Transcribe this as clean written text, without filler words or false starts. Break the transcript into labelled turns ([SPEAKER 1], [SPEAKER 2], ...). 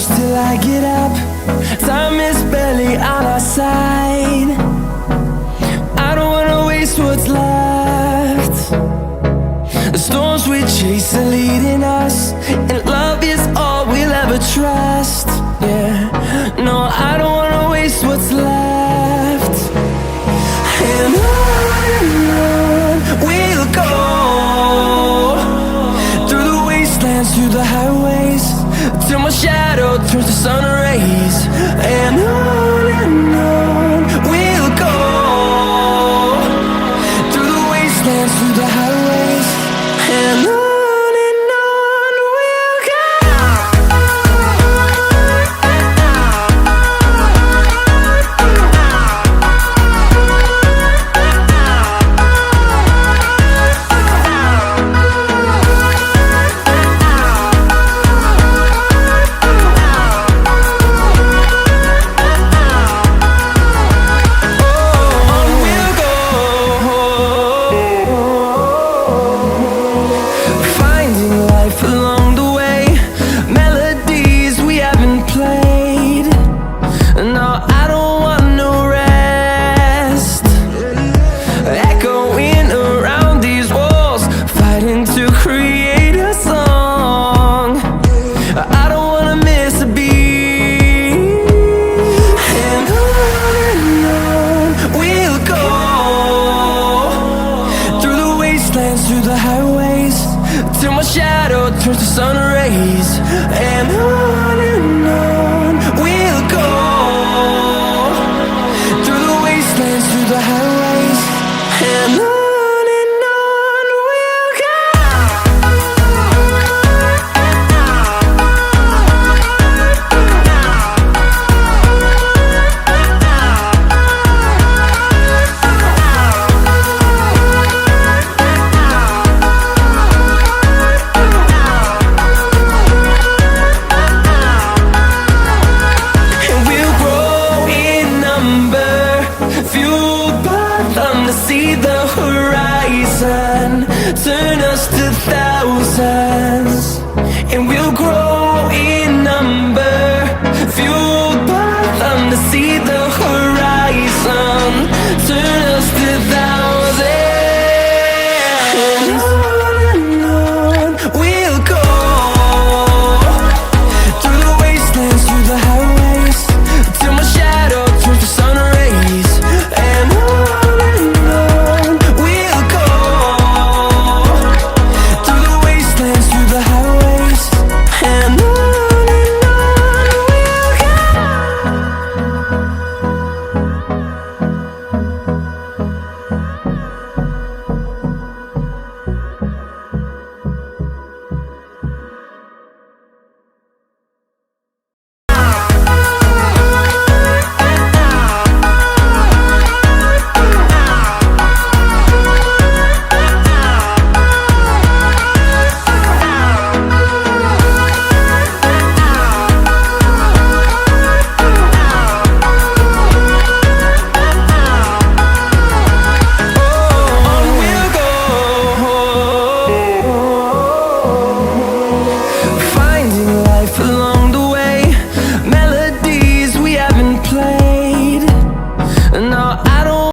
[SPEAKER 1] close till I get up. Time is barely on our side. I don't wanna waste what's left. The storms we chase are leading us, and love is all we'll ever trust. Yeah, no, I don't wanna waste what's left. And on we'll go, through the wastelands, through the highways, till my shadow turns to sun rays. And on we'll go, through the wastelands, through the highways, and on we'll go. Through the highways, till my shadow turns to sun rays. And on we'll go, through the wastelands, through the highways, and on we'll go. See the horizon turn us to thousands, and we'll grow in number, fueled by them to see the horizon.